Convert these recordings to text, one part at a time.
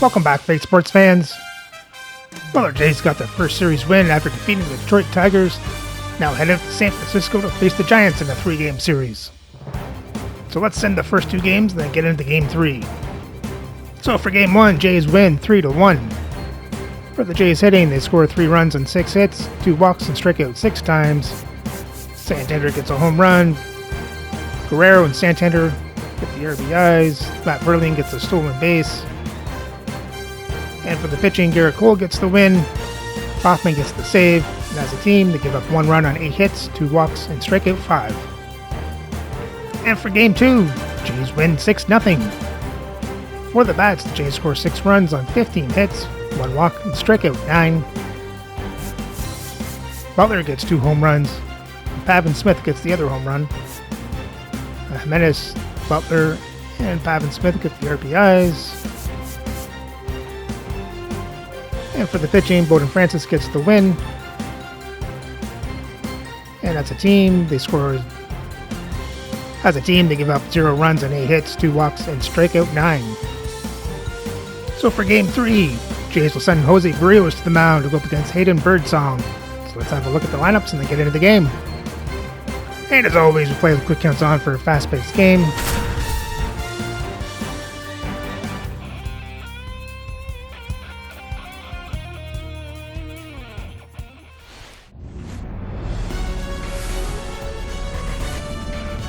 Welcome back, fake sports fans. Well, our Jays got their first series win after defeating the Detroit Tigers. Now headed to San Francisco to face the Giants in a 3-game series. So let's send the first 2 games, then get into Game 3. So for Game 1, Jays win 3-1. For the Jays hitting, they score 3 runs on 6 hits, 2 walks, and strike out 6 times. Santander gets a home run. Guerrero and Santander get the RBIs. Matt Verlaine gets a stolen base. And for the pitching, Garrett Cole gets the win. Hoffman gets the save. And as a team, they give up 1 run on 8 hits, 2 walks, and strike out 5. And for Game 2, Jays win 6-0. For the bats, the Jays score 6 runs on 15 hits, 1 walk, and strike out 9. Butler gets 2 home runs. Pavin Smith gets the other home run. Jimenez, Butler, and Pavin Smith get the RBIs. And for the pitching, Bowden Francis gets the win. And as a team, they give up 0 runs on 8 hits, 2 walks, and strike out 9. So for Game 3, Jays will send Jose Barrios to the mound to go up against Hayden Birdsong. So let's have a look at the lineups and then get into the game. And as always, we play with quick counts on for a fast-paced game.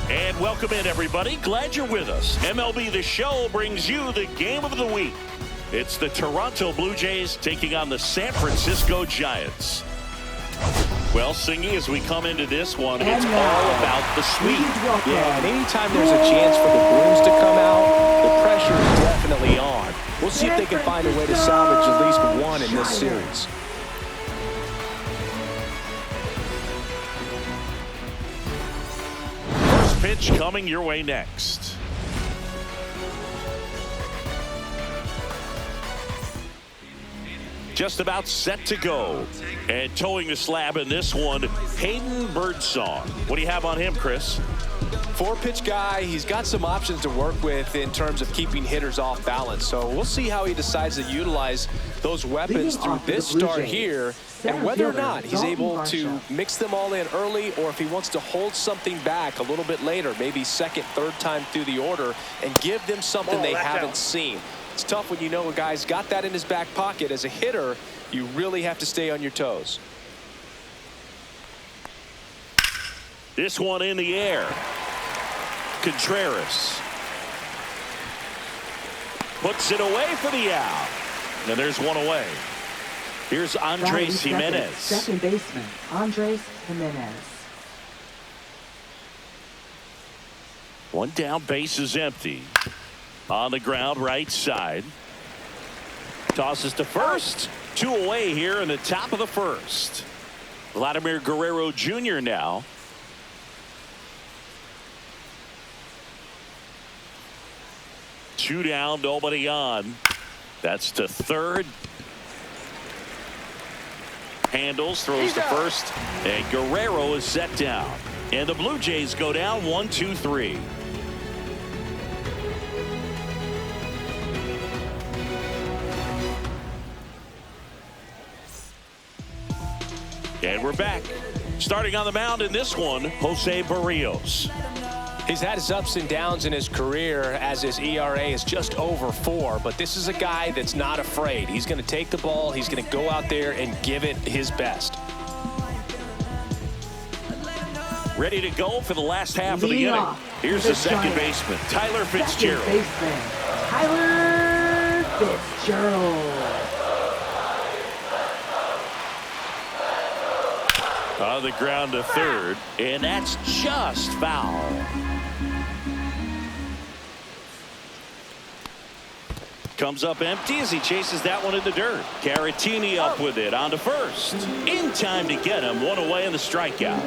And welcome in, everybody. Glad you're with us. MLB The Show brings you the game of the week. It's the Toronto Blue Jays taking on the San Francisco Giants. Well, Singy, as we come into this one, it's all about the sweep. Yeah, and anytime there's a chance for the Blues to come out, the pressure is definitely on. We'll see if they can find a way to salvage at least 1 in this series. First pitch coming your way next. Just about set to go. And towing the slab in this one, Hayden Birdsong. What do you have on him, Chris? 4-pitch guy. He's got some options to work with in terms of keeping hitters off balance. So we'll see how he decides to utilize those weapons through this start here, and whether or not he's able to mix them all in early, or if he wants to hold something back a little bit later, maybe second, third time through the order, and give them something they haven't seen. It's tough when you know a guy's got that in his back pocket. As a hitter, you really have to stay on your toes. This one in the air. Contreras puts it away for the out. And there's one away. Here's Andres Jimenez. Second baseman, Andres Jimenez. One down, base is empty. On the ground, right side. Tosses to first. 2 away here in the top of the first. Vladimir Guerrero Jr. now. Two down, nobody on. That's to third. Handles, throws to first. And Guerrero is set down. And the Blue Jays go down 1-2-3. And we're back. Starting on the mound in this one, Jose Barrios. He's had his ups and downs in his career, as his ERA is just over 4, but this is a guy that's not afraid. He's going to take the ball, he's going to go out there and give it his best. Ready to go for the last half of the inning. Here's the second baseman, Tyler Fitzgerald. Tyler Fitzgerald. On the ground to third, and that's just foul. Comes up empty as he chases that one in the dirt. Caratini up with it on to first. In time to get him. 1 away in the strikeout.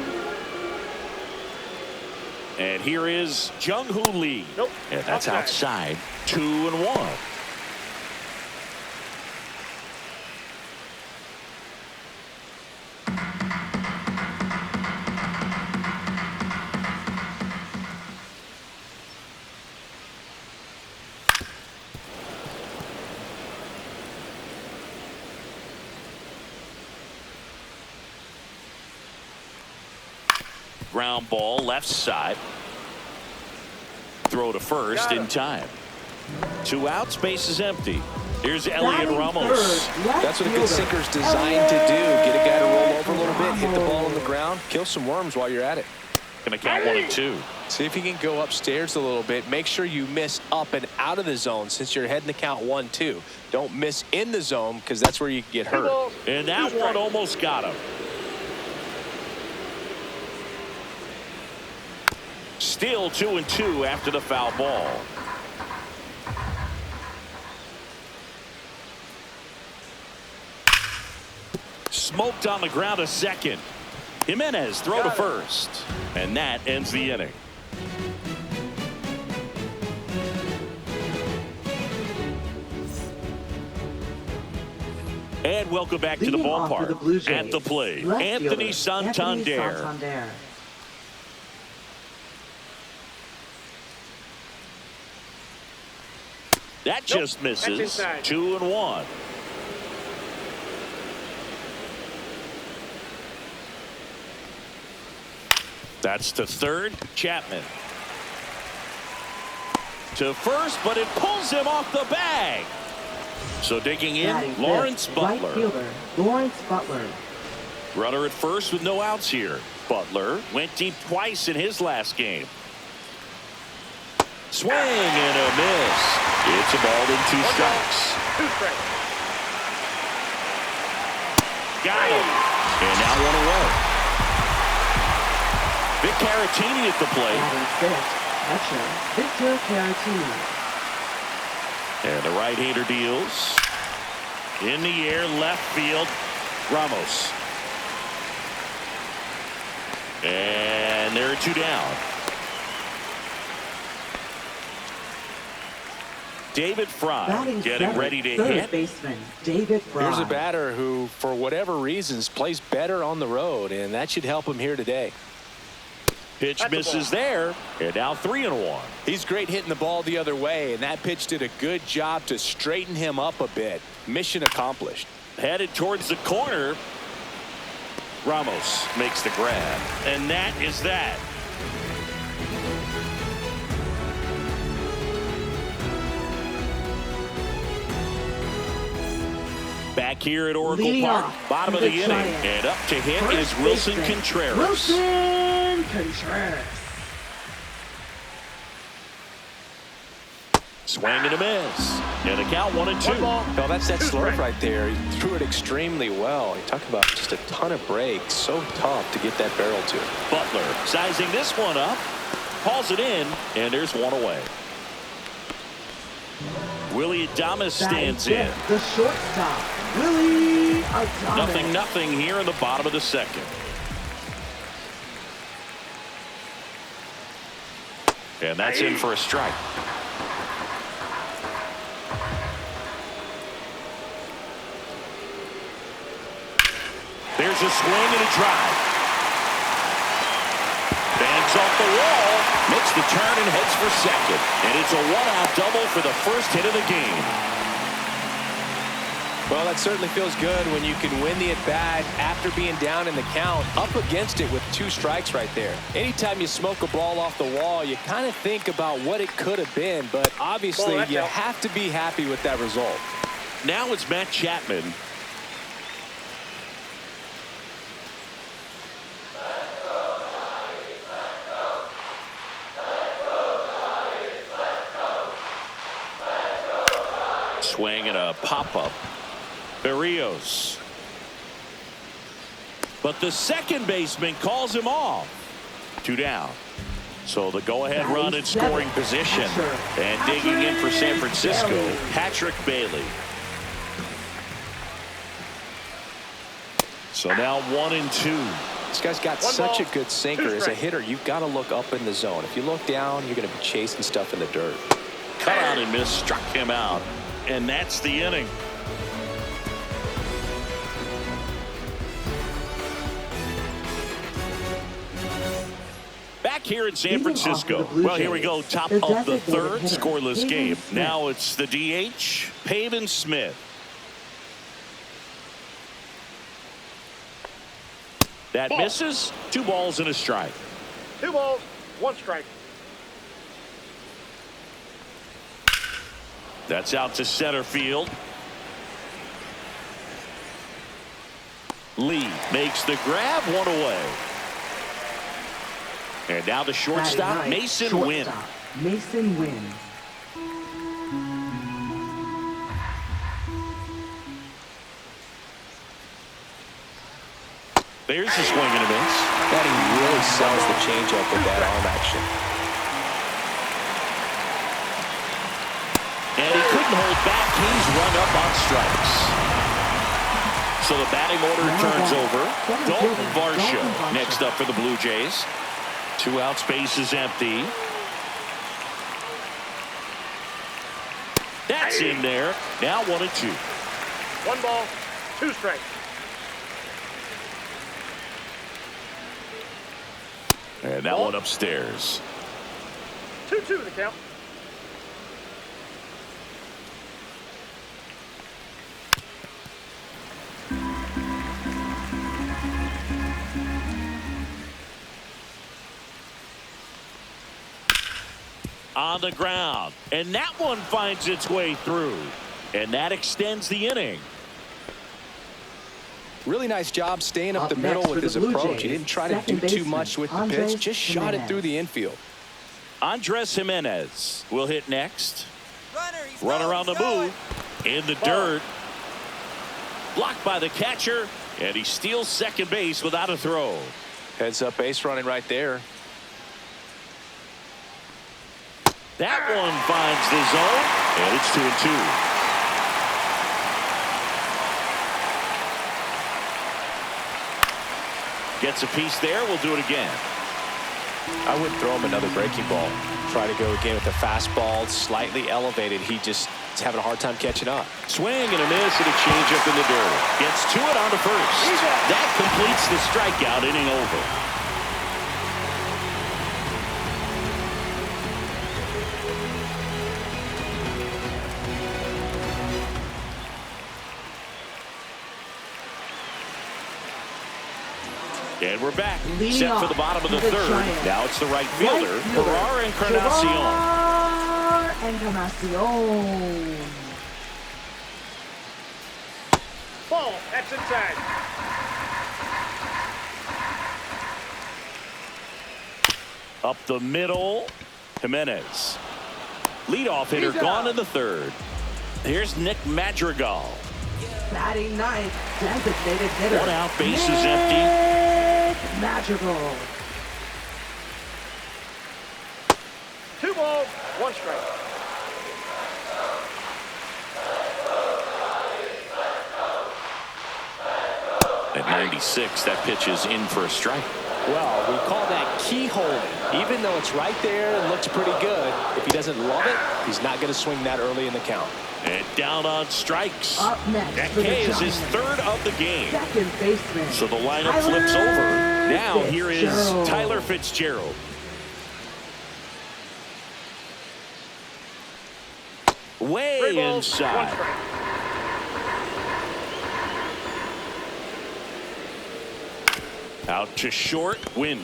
And here is Jung-Hoo Lee. And that's outside. 2-1. ground ball left side. Throw to first in time. 2 outs, base is empty. Here's Elliot Ramos. That's what a good sinker's designed to do. Get a guy to roll over a little bit, hit the ball on the ground, kill some worms while you're at it. Gonna count 1-2. See if you can go upstairs a little bit. Make sure you miss up and out of the zone since you're heading to count 1-2. Don't miss in the zone because that's where you get hurt. And that one almost got him. Still 2-2 after the foul ball. Smoked on the ground to second. Jimenez throw to first. And that ends the inning. And welcome back to the ballpark. At the plate, Anthony Santander. That just misses. 2-1. That's to third. Chapman. To first, but it pulls him off the bag. So digging in, Lawrence Butler. Right fielder, Lawrence Butler. Runner at first with no outs here. Butler went deep twice in his last game. Swing and a miss. It's a ball in 2 strikes. Got him. And now 1 away. Vic Caratini at the plate. Catcher, Victor Caratini. And the right-hander deals. In the air, left field. Ramos. And there are 2 down. David Fry getting ready to hit. Baseman, David Fry. Here's a batter who, for whatever reasons, plays better on the road, and that should help him here today. Pitch misses there, and now 3-1. He's great hitting the ball the other way, and that pitch did a good job to straighten him up a bit. Mission accomplished. Headed towards the corner. Ramos makes the grab, and that is that. Back here at Oracle Park, bottom of the inning, and up to hit is Wilson Contreras. Wilson Contreras. Swing and a miss. And a count 1-2. Well, that's that slurve right there. He threw it extremely well. He talked about just a ton of breaks. So tough to get that barrel to. Butler sizing this one up. Calls it in, and there's 1 away. Willie Adames stands in. The shortstop, Willie Adames. 0-0 here in the bottom of the second. And that's in for a strike. There's a swing and a drive. Bangs off the wall, makes the turn and heads for second. And it's a 1-out double for the first hit of the game. Well, that certainly feels good when you can win the at-bat after being down in the count, up against it with 2 strikes right there. Anytime you smoke a ball off the wall, you kind of think about what it could have been, but obviously you have to be happy with that result. Now it's Matt Chapman. Swing and a pop-up. Berrios. But the second baseman calls him off. 2 down. So the go-ahead run in scoring position. And digging in for San Francisco, Patrick Bailey. So now 1-2. This guy's got such a good sinker. As a hitter, you've got to look up in the zone. If you look down, you're going to be chasing stuff in the dirt. Cut out and miss, struck him out. And that's the inning. Back here in San Francisco. Well, here we go. Top of the third, scoreless game. Now it's the DH, Pavin Smith. That misses. 2 balls and a strike. 2 balls, 1 strike. That's out to center field. Lee makes the grab, 1 away. And now the shortstop, Mason Wynn. Mason Wynn. There's the swing and a miss. That he really sells the changeup with that arm action. And he couldn't hold back. He's run up on strikes. So the batting order turns over. Dalton Varsho next up for the Blue Jays. 2 outs, base is empty. That's in there. Now 1-2. 1 ball, 2 strikes. And that one upstairs. 2-2 the count. On the ground. And that one finds its way through. And that extends the inning. Really nice job staying up the middle with his approach. He didn't try to do too much with the pitch. Just shot it through the infield. Andres Jimenez will hit next. Runner on the move. In the dirt. Blocked by the catcher. And he steals second base without a throw. Heads up base running right there. That one finds the zone. And it's 2-2. Gets a piece there. We'll do it again. I wouldn't throw him another breaking ball. Try to go again with the fastball, slightly elevated. He just is having a hard time catching up. Swing and a miss and a changeup in the dirt. Gets to it on the first. That completes the strikeout, inning over. And we're back, set for the bottom of the third. Now it's the right fielder, Gerard Encarnacion. Ball, that's inside. Up the middle, Jimenez. Leadoff hitter gone in the third. Here's Nick Madrigal. Batting ninth, designated hitter. 1 out, base is empty. Madrigal. 2 balls, 1 strike. At 96, that pitch is in for a strike. Well, we call that keyhole. Even though it's right there and looks pretty good, if he doesn't love it, he's not going to swing that early in the count. And down on strikes. Up next, that K is his third of the game. Second baseman. So the lineup flips over. Now here is Tyler Fitzgerald. Way inside. Out to short, Win.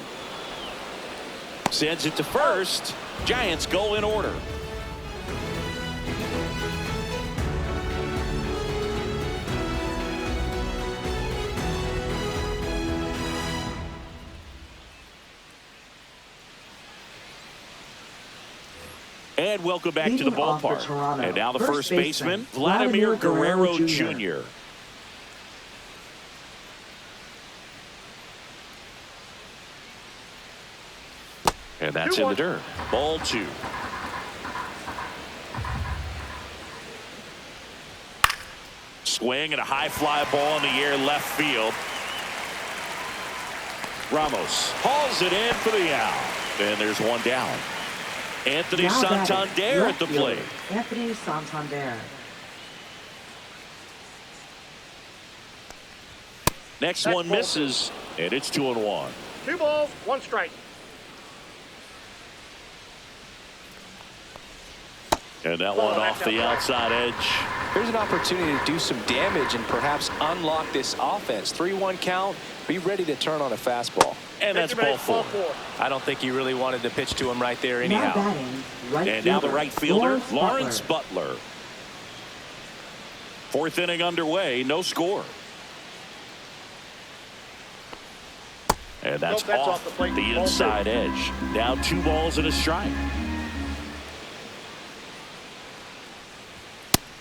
Sends it to first. Giants go in order. And welcome back to the ballpark. And now the first baseman, Vladimir Guerrero Jr. And that's in the dirt. Ball 2. Swing and a high fly ball in the air left field. Ramos hauls it in for the out. And there's one down. Anthony Santander at the plate. Anthony Santander. Next one misses, and it's 2-1. 2 balls, 1 strike. And that one off the outside edge. Here's an opportunity to do some damage and perhaps unlock this offense. 3-1 count. Be ready to turn on a fastball. And that's ball four. I don't think he really wanted to pitch to him right there anyhow. Now batting, right And now the fielder, right fielder, Lawrence Lawrence Butler. Butler. Fourth inning underway, no score. And that's off the inside edge. Now 2 balls and a strike.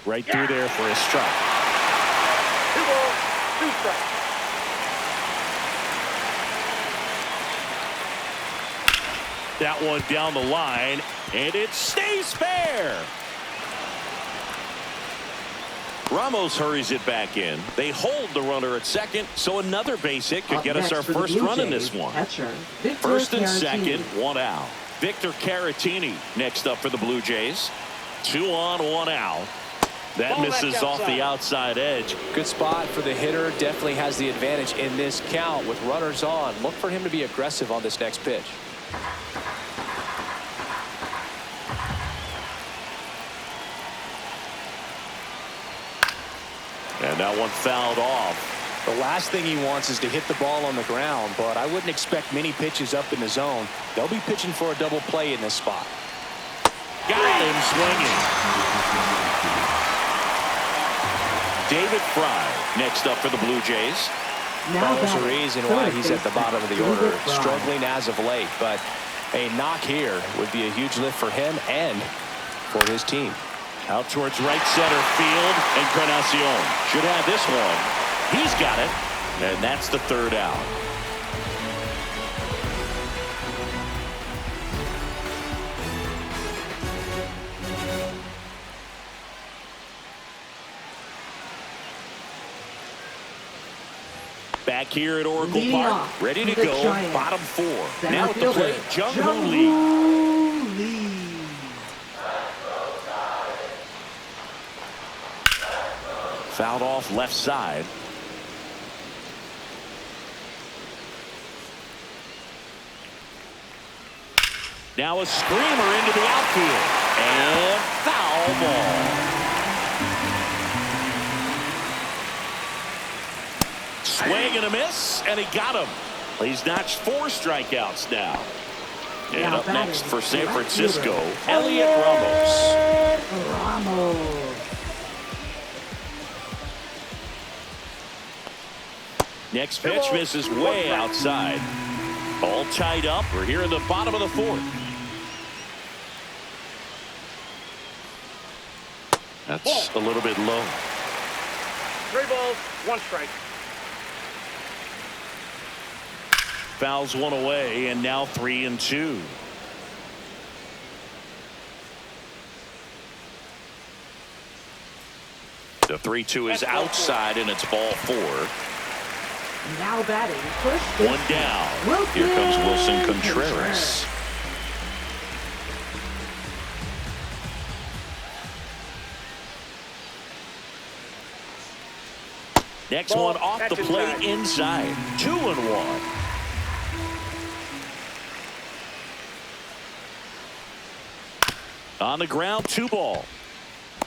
Right through there for a strike. 2 balls, 2 strikes. That one down the line, and it stays fair. Ramos hurries it back in. They hold the runner at second, so another base hit could get us our first run in this one. First and second, 1 out. Victor Caratini next up for the Blue Jays. 2 on, 1 out. That misses off the outside edge. Good spot for the hitter. Definitely has the advantage in this count with runners on. Look for him to be aggressive on this next pitch. And that one fouled off. The last thing he wants is to hit the ball on the ground, but I wouldn't expect many pitches up in the zone. They'll be pitching for a double play in this spot. Got him swinging. David Fry next up for the Blue Jays. Now There's a batting, reason why third he's at the baseman, bottom of the David order, Fry. struggling as of late, but a knock here would be a huge lift for him and for his team. Out towards right center field, Encarnacion should have this one. He's got it, and that's the 3rd out. Back here at Oracle Leading Park, off ready to for the go. Giants. Bottom 4. Center Now at the fielder, plate, Jung-Hoo Lee. Jung-Hoo Lee. Fouled off left side. Now a screamer into the outfield. And foul ball. Swing and a miss, and he got him. He's notched 4 strikeouts now. And Now up batting, next for San right Francisco, fielder, Elliot Ramos. Ramos. Next pitch misses way outside. All tied up. We're here in the bottom of the 4th. That's a little bit low. 3 balls, 1 strike. Fouls one away, and now 3-2. The 3-2 is outside, and it's ball 4. Now batting, first 1 down. Here comes Wilson Contreras. Next one off the plate inside. 2-1. On the ground, 2 ball.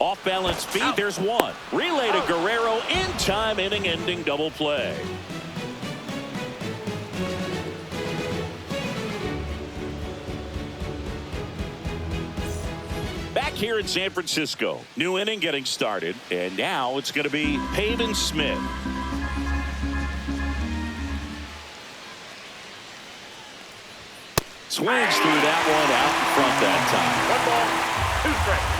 Off balance feed, there's 1. Relay to Guerrero in time, inning-ending double play. Back here in San Francisco, new inning getting started, and now it's going to be Pavin Smith. Swings through that one out in front that time. 1 ball, 2 strikes.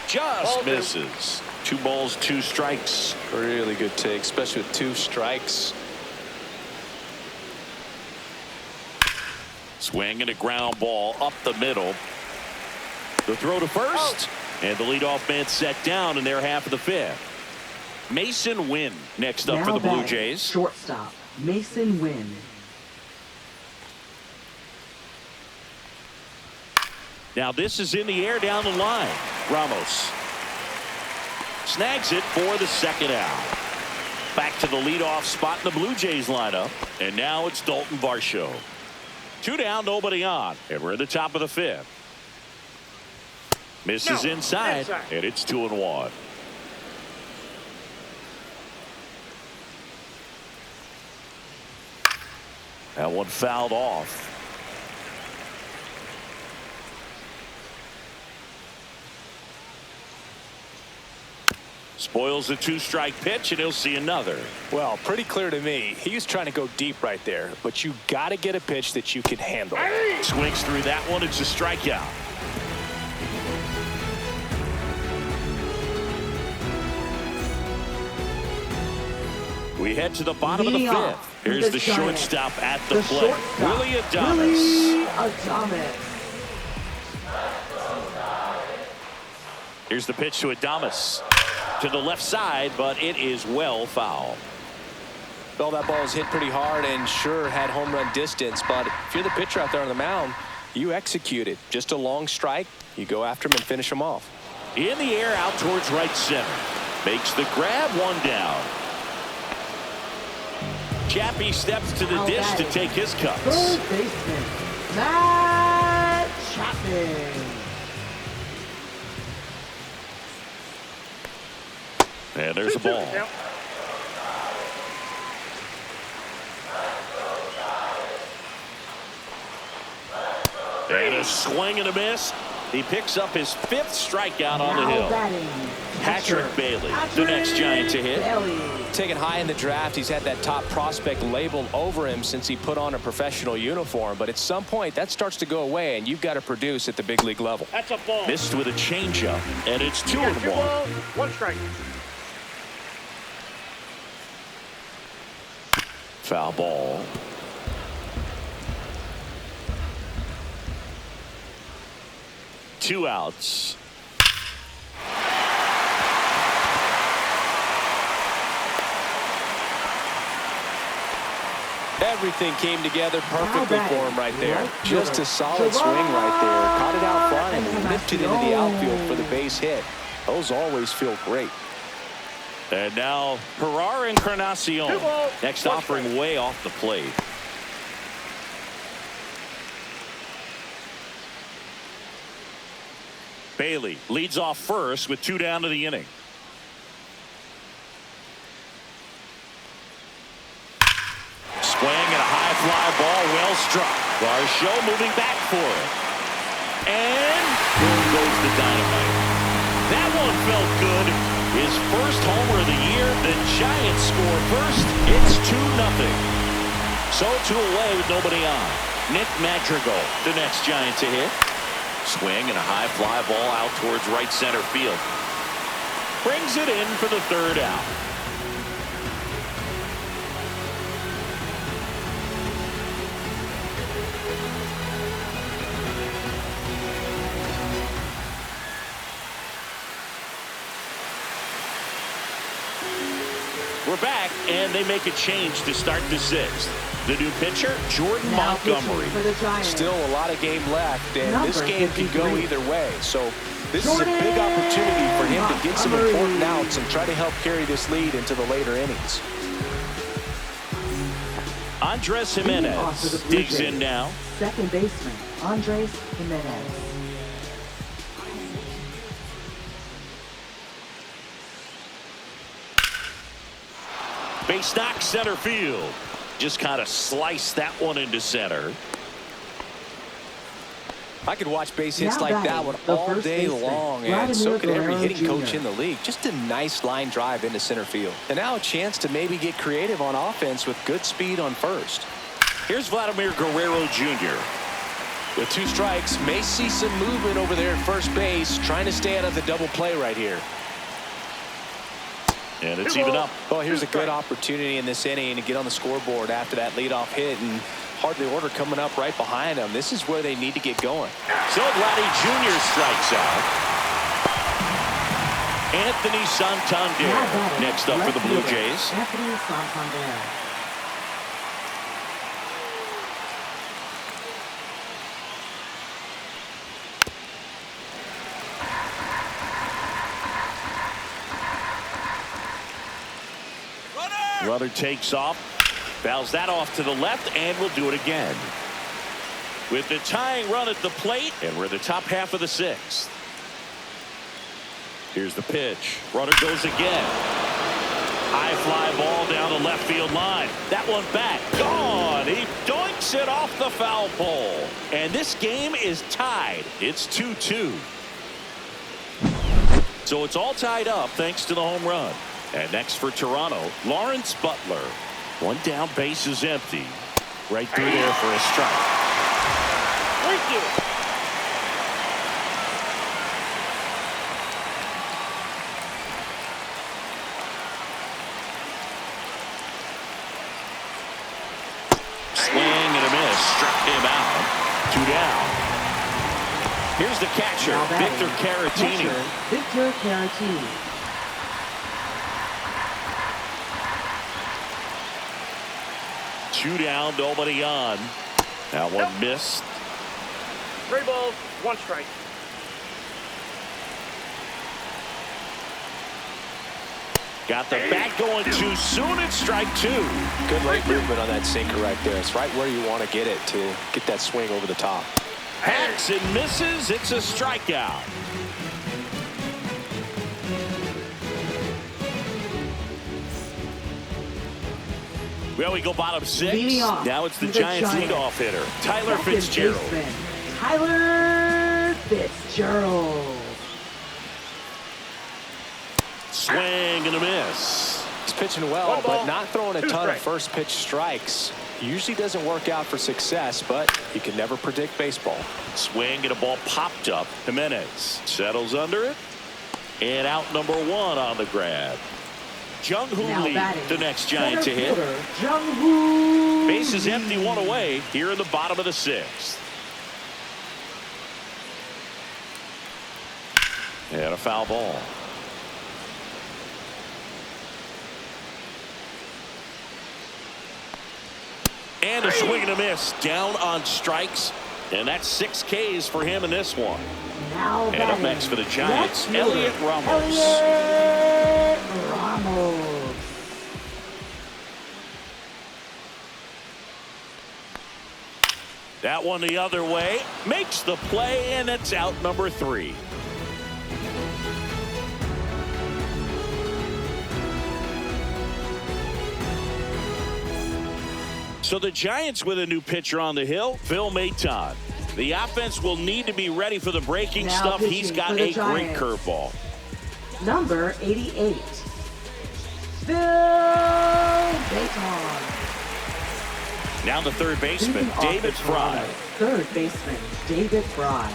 Just misses. 2 balls, 2 strikes. Really good take, especially with 2 strikes. Swing and a ground ball up the middle. The throw to first, and the leadoff man set down in their half of the 5th. Mason Wynn next up now for the Blue batting, Jays. shortstop, Mason Wynn. Now this is in the air down the line. Ramos snags it for the 2nd out. Back to the leadoff spot in the Blue Jays lineup, and now it's Dalton Varsho. Two down, nobody on. And we're at the top of the fifth. Misses inside, and it's 2-1. That one fouled off. Spoils the two-strike pitch, and he'll see another. Well, pretty clear to me. He was trying to go deep right there, but you got to get a pitch that you can handle. Swings through that one. It's a strikeout. We head to the bottom of the fifth. Here's the shortstop at the plate. Willie Adames. Here's the pitch to Adames. To the left side, but it is well foul. Well, that ball was hit pretty hard and sure had home run distance, but if you're the pitcher out there on the mound, you execute it. Just a long strike. You go after him and finish him off. In the air, out towards right center. Makes the grab, one down. Chappie steps to the dish to take his cuts. Third baseman, Matt Chapman. And there's a ball. And a swing and a miss. He picks up his fifth strikeout on the hill. Patrick Bailey, the next Giant to hit. Taken high in the draft, he's had that top prospect labeled over him since he put on a professional uniform. But at some point, that starts to go away, and you've got to produce at the big league level. That's a ball. Missed with a changeup, and it's 2-1. 2 balls, 1 strike. Foul ball. Two outs. Everything came together perfectly for him right there. Just a solid swing right there. Caught it out front and lifted into the outfield for the base hit. Those always feel great. And now Herrera Encarnacion. Next offering way off the plate. Bailey leads off first with 2 down to the inning. Swing and a high fly ball, well struck. Garcia moving back for it. And there goes the dynamite. That one felt good. His first homer of the year. The Giants score first. It's 2-0. So 2 away with nobody on. Nick Madrigal, the next Giant to hit. Swing and a high fly ball out towards right center field. Brings it in for the 3rd out. We're back, and they make a change to start the 6th. The new pitcher, Jordan Montgomery. Still a lot of game left, and this game can go either way. So this is a big opportunity for him to get some important outs and try to help carry this lead into the later innings. Andres Jimenez digs in now. Second baseman, Andres Jimenez. Base knock, center field. Just kind of sliced that one into center. I could watch base hits like that one all day long, and so could every hitting coach in the league. Just a nice line drive into center field. And now a chance to maybe get creative on offense with good speed on first. Here's Vladimir Guerrero Jr. With 2 strikes, may see some movement over there at first base, trying to stay out of the double play right here. And it's even up. Well, here's a good opportunity in this inning to get on the scoreboard after that leadoff hit, and hardly order coming up right behind them. This is where they need to get going. So Vladdy Jr. strikes out. Anthony Santander next up for the Blue Jays. Anthony Santander. Runner takes off, fouls that off to the left, and will do it again. with the tying run at the plate, and we're in the top half of the sixth. Here's the pitch. Runner goes again. High fly ball down the left field line. That one back. Gone. He doinks it off the foul pole. And this game is tied. It's 2-2. So it's all tied up thanks to the home run. And next for Toronto, Lawrence Butler. One down, base is empty. Right through there for a strike. Thank you. Swing and a miss. Struck him out. 2 down. Here's the catcher, Victor Caratini. Victor Caratini. Two down, nobody on. That one missed. 3 balls, 1 strike. Got the bat going too soon. It's strike 2. Good late movement on that sinker right there. It's right where you want to get it to get that swing over the top. Hacks and misses. It's a strikeout. Well, we go bottom 6. Now it's the Giants leadoff hitter, Tyler Fitzgerald. Tyler Fitzgerald. Swing and a miss. He's pitching well, but not throwing a ton of first pitch strikes. Usually doesn't work out for success, but you can never predict baseball. Swing and a ball popped up. Jimenez settles under it. And out number 1 on the grab. Jung-Hoo Lee, the next Giant to hit. Base is empty, 1 away here in the bottom of the 6th. And a foul ball. And a swing and a miss. Down on strikes. And that's 6 Ks for him in this one. And up next for the Giants, Elliot Ramos. That one the other way. Makes the play, and it's out number 3. So the Giants with a new pitcher on the hill, Phil Maton. The offense will need to be ready for the breaking stuff. He's got a great curveball. Number 88, Phil Maton. Now the third baseman, David Fry. Third baseman, David Fry.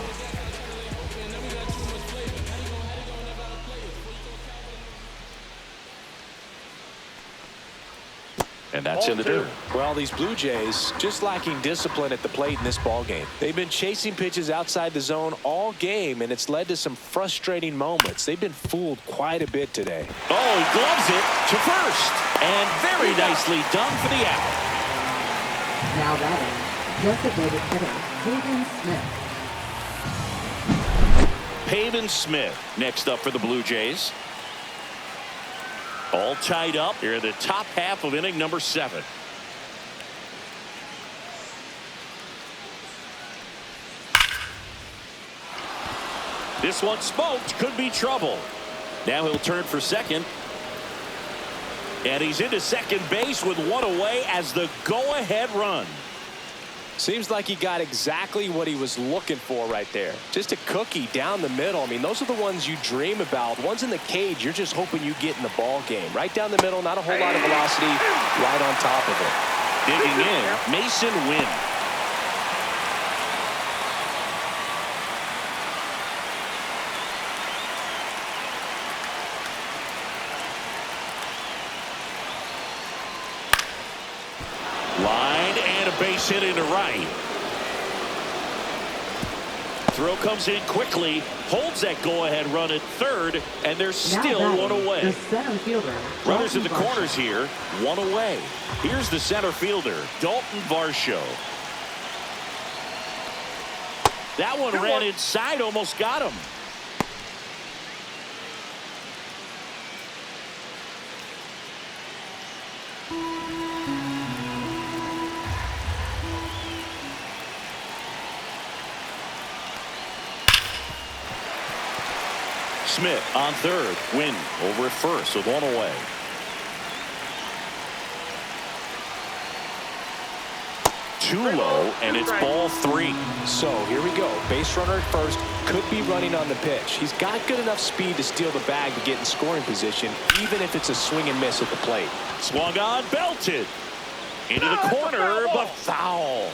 And that's in the dirt. Well, these Blue Jays just lacking discipline at the plate in this ball game. They've been chasing pitches outside the zone all game, and it's led to some frustrating moments. They've been fooled quite a bit today. Oh, he gloves it to first. And very nicely done for the out. Now batting, designated hitter, Pavin Smith. Pavin Smith next up for the Blue Jays. All tied up here in the top half of inning number 7. This one smoked, could be trouble. Now he'll turn for second. And he's into second base with 1 away as the go-ahead run. Seems like he got exactly what he was looking for right there. Just a cookie down the middle. I mean, those are the ones you dream about. Ones in the cage, you're just hoping you get in the ball game. Right down the middle, not a whole lot of velocity, right on top of it. Digging in, Mason Wynn. Line and a base hit into right. Throw comes in quickly, holds that go-ahead run at third, and there's still 1 away. The center fielder, runners in the corners here, 1 away. Here's the center fielder, Dalton Varsho. That one ran inside, almost got him. Smith on third. Wynn over at first with one away. Too low, and it's ball 3. So here we go. Base runner at first. Could be running on the pitch. He's got good enough speed to steal the bag to get in scoring position, even if it's a swing and miss at the plate. Swung on, belted. Into the corner, but foul.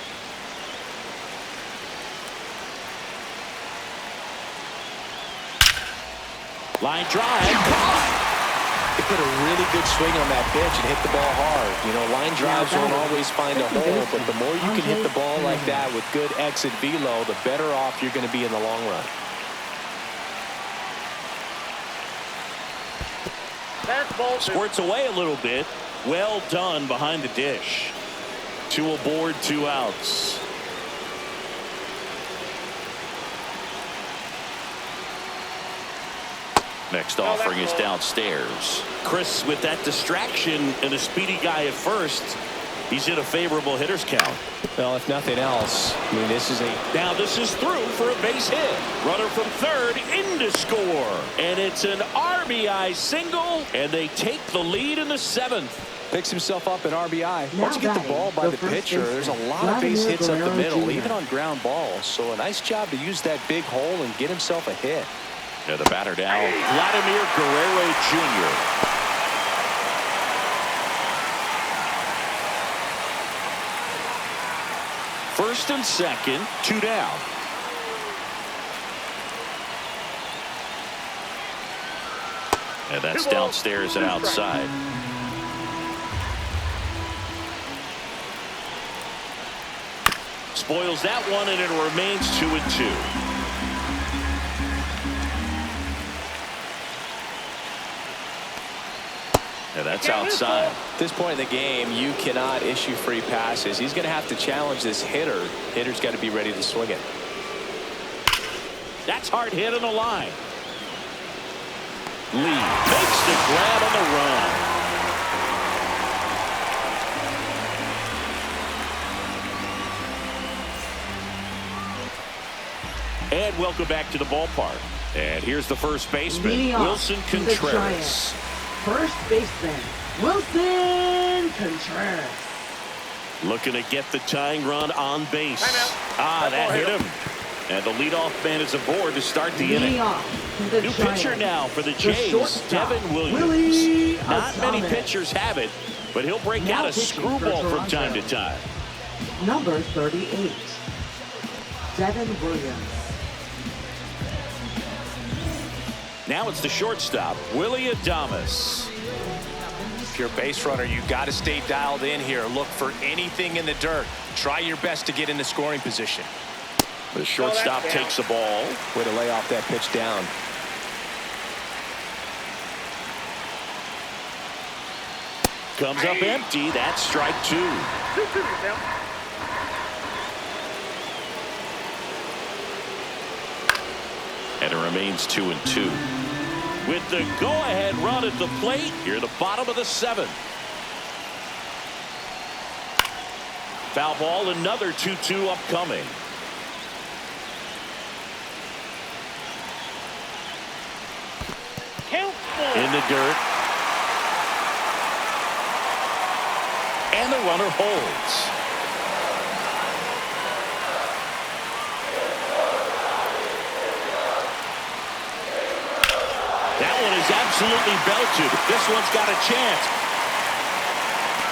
Line drive. He put a really good swing on that pitch and hit the ball hard. You know, line drives won't always find a hole, but the more you can hit the ball like that with good exit velo, the better off you're going to be in the long run. Squirts away a little bit. Well done behind the dish. 2 aboard, 2 outs. Next offering is downstairs. Chris with that distraction and a speedy guy at first. He's in a favorable hitter's count. Well, if nothing else, I mean, this is through for a base hit. Runner from third in to score. And it's an RBI single, and they take the lead in the 7th. Picks himself up an RBI. Once you get the ball by the pitcher, there's a lot of base hits up the middle, even on ground balls. So a nice job to use that big hole and get himself a hit. Yeah, the batter now, Vladimir Guerrero Jr. First and second, 2 down. And that's downstairs and outside. Spoils that one, and it remains 2-2. And that's outside. At this point in the game, you cannot issue free passes. He's going to have to challenge this hitter. Hitter's got to be ready to swing it. That's hard hit on the line. Lee makes the grab on the run. And welcome back to the ballpark. And here's the first baseman, Wilson Contreras. First baseman, Wilson Contreras. Looking to get the tying run on base. That hit him. And the leadoff man is aboard to start the inning. New pitcher now for the Jays, Devin Williams. Not many pitchers have it, but he'll break out a screwball from time to time. Number 38, Devin Williams. Now it's the shortstop, Willie Adames. If you're a base runner, you got to stay dialed in here. Look for anything in the dirt. Try your best to get in the scoring position. The shortstop takes the ball. Way to lay off that pitch down. Comes up empty. That's strike 2. And it remains 2-2. With the go-ahead run at the plate, here the bottom of the 7th. Foul ball, another 2-2 upcoming. In the dirt. And the runner holds. That one is absolutely belted. This one's got a chance.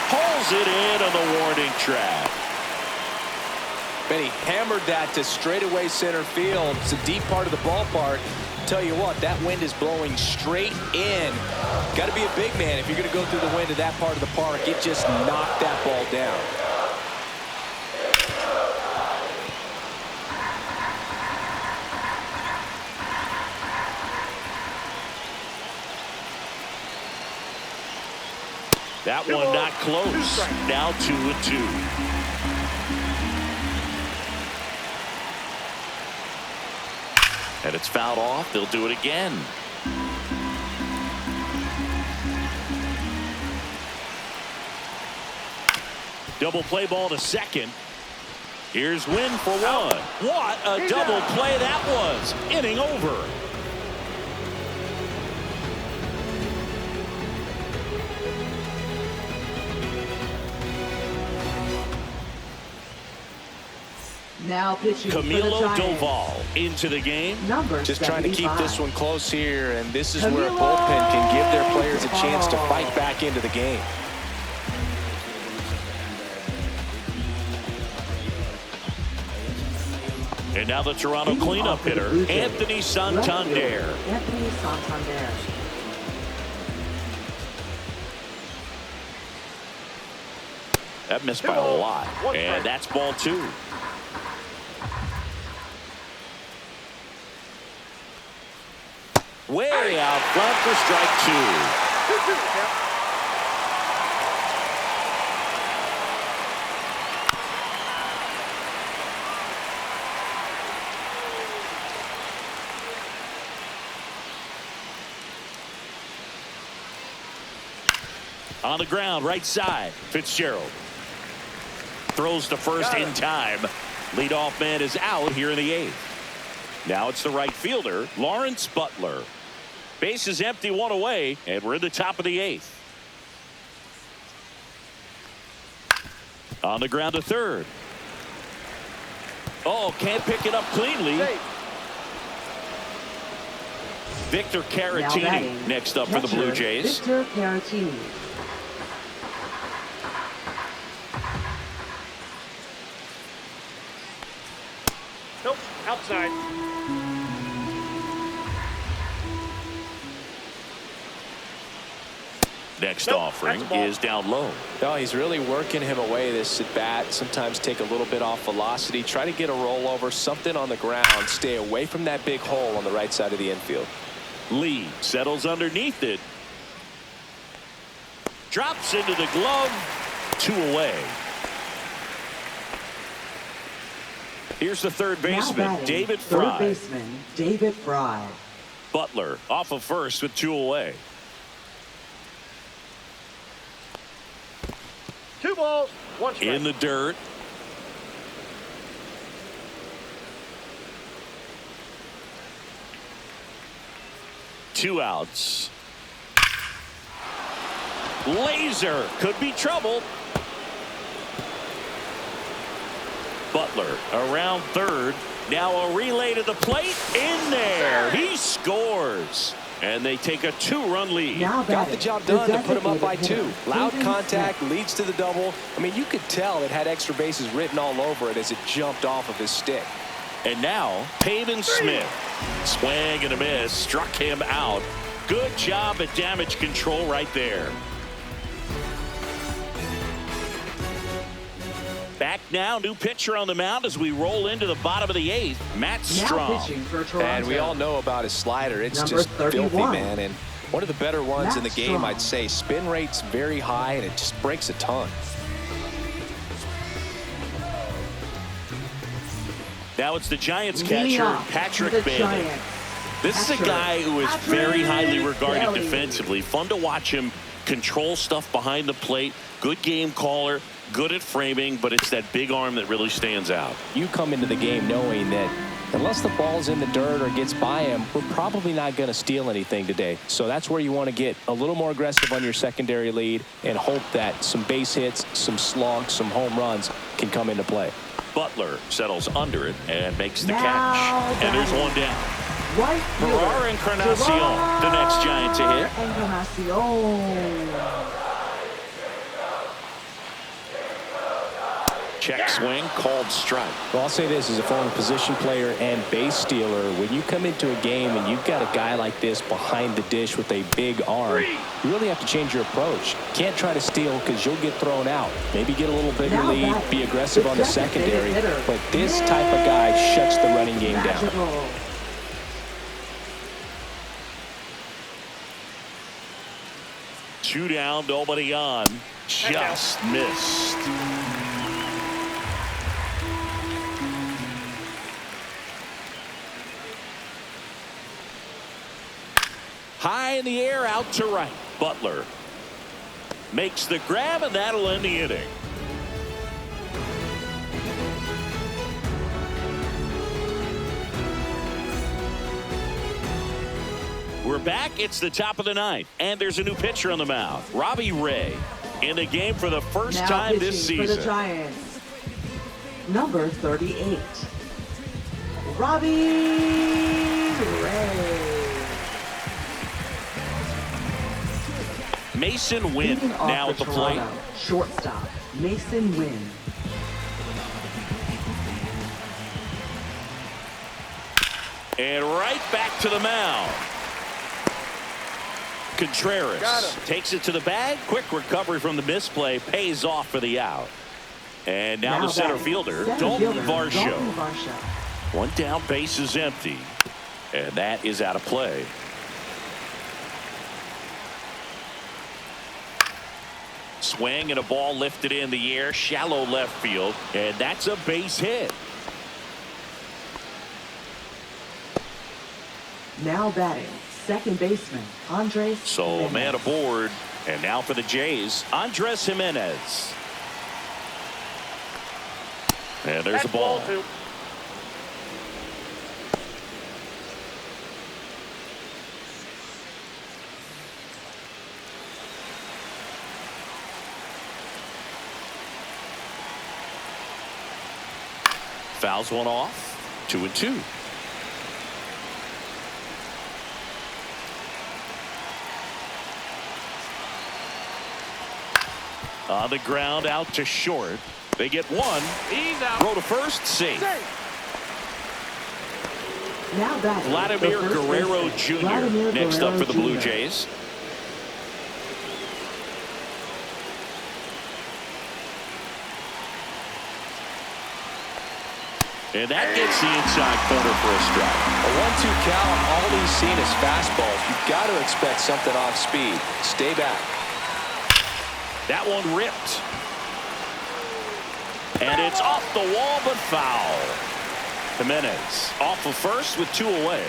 Pulls it in on the warning track. Benny hammered that to straightaway center field. It's a deep part of the ballpark. Tell you what, that wind is blowing straight in. Got to be a big man if you're going to go through the wind of that part of the park. It just knocked that ball down. That one not close. Now 2-2. And it's fouled off. They'll do it again. Double play ball to second. Here's Wynn for one. What a double play that was. Inning over. Now pitching for the Camilo Giants. Doval into the game. Number Just trying to keep 75. this one close here, and this is where a bullpen can give their players a chance to fight back into the game. And now the Toronto cleanup hitter, Anthony Santander. Anthony Santander. That missed by a lot. And that's ball 2. Way out front for strike 2. On the ground, right side, Fitzgerald. Throws to first in time. Leadoff man is out here in the 8th. Now it's the right fielder, Lawrence Butler. Base is empty, 1 away, and we're in the top of the 8th. On the ground to third. Oh, can't pick it up cleanly. Victor Caratini next up for the Blue Jays. Victor Caratini. Nope, outside. Next offering is down low. No, he's really working him away this at bat. Sometimes take a little bit off velocity. Try to get a rollover, something on the ground. Stay away from that big hole on the right side of the infield. Lee settles underneath it. Drops into the glove. 2 away. Here's the third baseman, David Fry. Third baseman, David Fry. Butler off of first with 2 away. 2 balls, 1 strike. In the dirt. Two outs. Laser could be trouble. Butler around third. Now a relay to the plate. In there. He scores. And they take a 2-run lead. Got the job done to put him up by 2. Loud contact leads to the double. I mean, you could tell it had extra bases written all over it as it jumped off of his stick. And now Pavin Smith. Swing and a miss. Struck him out. Good job at damage control right there. Back now, new pitcher on the mound as we roll into the bottom of the 8th. Matt Strong. And we all know about his slider. It's Number just 31. filthy, man. And one of the better ones Matt in the game, Strong. I'd say. Spin rate's very high, and it just breaks a ton. Now it's the Giants Leading catcher, off Patrick the Bailey. Giants. This is a Catcher, guy who is Patrick very highly regarded Bailey. defensively. Fun to watch him control stuff behind the plate. Good game caller. Good at framing, but it's that big arm that really stands out. You come into the game knowing that unless the ball's in the dirt or gets by him, we're probably not going to steal anything today. So that's where you want to get a little more aggressive on your secondary lead and hope that some base hits, some slugs, some home runs can come into play. Butler settles under it and makes the Now catch. And there's one down. Right fielder, Ferrar Encarnacion, the next Giant to hit. Encarnacion. Check swing, called strike. Well, I'll say this as a former position player and base stealer. When you come into a game and you've got a guy like this behind the dish with a big arm, you really have to change your approach. Can't try to steal because you'll get thrown out. Maybe get a little bigger Now lead, batting, be aggressive on the secondary. hitter. But this type of guy shuts the running game down. Magical. Two down, nobody on. Just missed. High in the air, out to right. Butler makes the grab, and that'll end the inning. We're back. It's the top of the 9th, and there's a new pitcher on the mound. Robbie Ray in the game for the first Now time this pitching for the season. Giants. Number 38, Robbie Ray. Mason Wynn Leading off now for at the plate. Toronto, shortstop, Mason Wynn. And right back to the mound. Contreras takes it to the bag. Quick recovery from the misplay. Pays off for the out. And now the center fielder, Dalton Varsho. One down, base is empty. And that is out of play. Swing and a ball lifted in the air. Shallow left field. And that's a base hit. Now batting, second baseman, Andres So Jimenez. man aboard. And now for the Jays, Andres Jimenez. And there's a ball. Two. Fouls one off. 2-2. On the ground, out to short. They get one. He's out. Throw to first, safe. Now batting, Vladimir the first Guerrero baseman, Jr. Vladimir next Guerrero up for the Blue Jr. Jays. And that gets the inside corner for a strike. A 1-2 count. All he's seen is fastballs. You've got to expect something off speed. Stay back. That one ripped. And it's off the wall, but foul. Jimenez off of first with two away.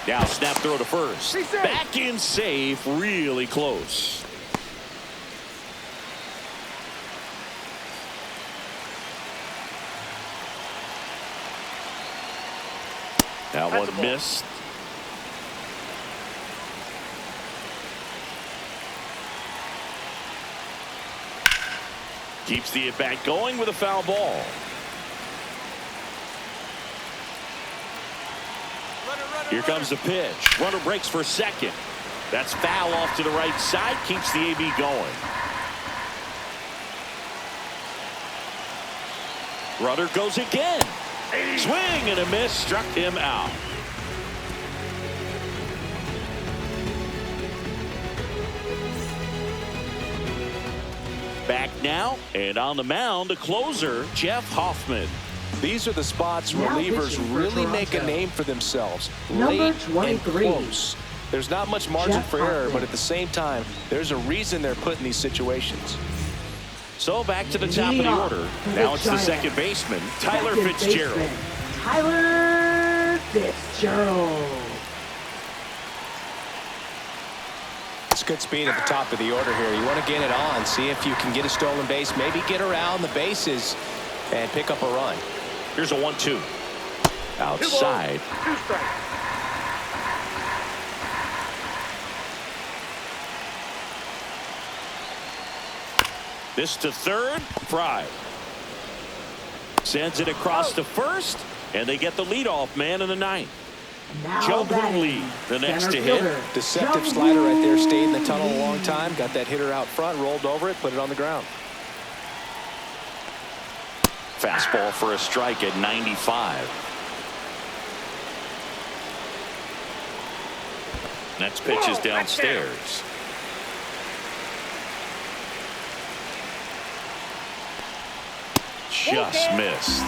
Now snap throw to first. Back in safe, really close. That one missed. Keeps the at-bat going with a foul ball. Here comes the pitch. Runner breaks for second. That's foul off to the right side. Keeps the AB going. Runner goes again. Swing and a miss. Struck him out. Back now, and on the mound, the closer, Jeff Hoffman. These are the spots Now relievers pitching for really make a Toronto. name for themselves. Number Late 23. and close. There's not much margin Jeff for error, Hoffman. but at the same time, there's a reason they're put in these situations. So back to the top of Leading the off order. for the Now it's the Giants. second baseman, Tyler Second Fitzgerald. baseman, Tyler Fitzgerald. It's good speed at the top of the order here. You want to get it on, see if you can get a stolen base, maybe get around the bases and pick up a run. Here's a 1-2. Outside. 2 strikes. This to third. Fry sends it across to first, and they get the leadoff man in the ninth. Now Jump batting, lead, the next center to hit. fielder, Deceptive Jump slider right there. Stayed in the lead. tunnel a long time. Got that hitter out front, rolled over it, put it on the ground. Fastball for a strike at 95. Next pitch is downstairs. Just missed.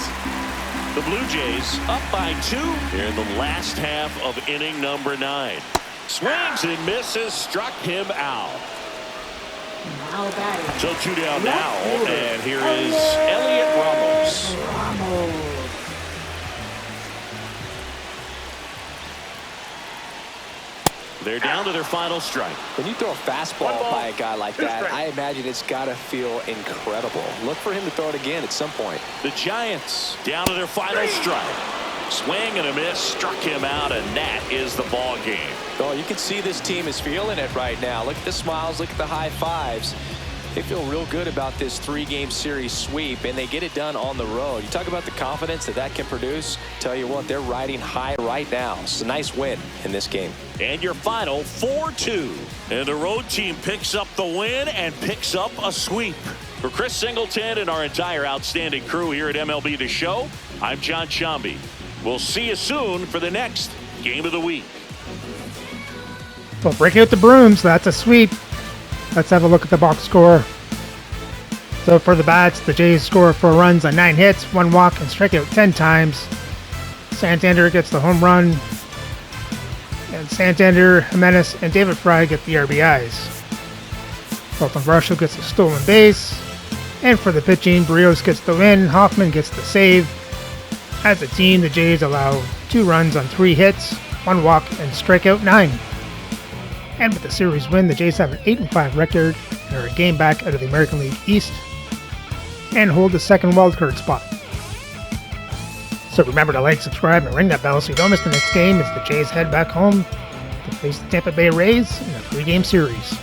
The Blue Jays up by 2 here in the last half of inning number 9. Swings and misses, struck him out. Now batting, So 2 down left now, fielder, and here is Elliot Ramos. Ramos. They're down to their final strike. When you throw a fastball by a guy like that, I imagine it's got to feel incredible. Look for him to throw it again at some point. The Giants down to their final strike. Swing and a miss, struck him out, and that is the ball game. Oh, you can see this team is feeling it right now. Look at the smiles, look at the high fives. They feel real good about this 3-game series sweep, and they get it done on the road. You talk about the confidence that can produce. Tell you what, they're riding high right now. It's a nice win in this game. And your final 4-2. And the road team picks up the win and picks up a sweep. For Chris Singleton and our entire outstanding crew here at MLB The Show, I'm John Shambi. We'll see you soon for the next Game of the Week. Well, breaking out the brooms, that's a sweep. Let's have a look at the box score. So for the bats, the Jays score 4 runs on 9 hits, 1 walk, and strike out 10 times. Santander gets the home run. And Santander, Jimenez, and David Fry get the RBIs. Dalton Varsho gets a stolen base. And for the pitching, Barrios gets the win, Hoffman gets the save. As a team, the Jays allow 2 runs on 3 hits, 1 walk, and strike out 9. And with the series win, the Jays have an 8-5 record and are a game back out of the American League East and hold the second wildcard spot. So remember to like, subscribe, and ring that bell so you don't miss the next game as the Jays head back home to face the Tampa Bay Rays in a 3-game series.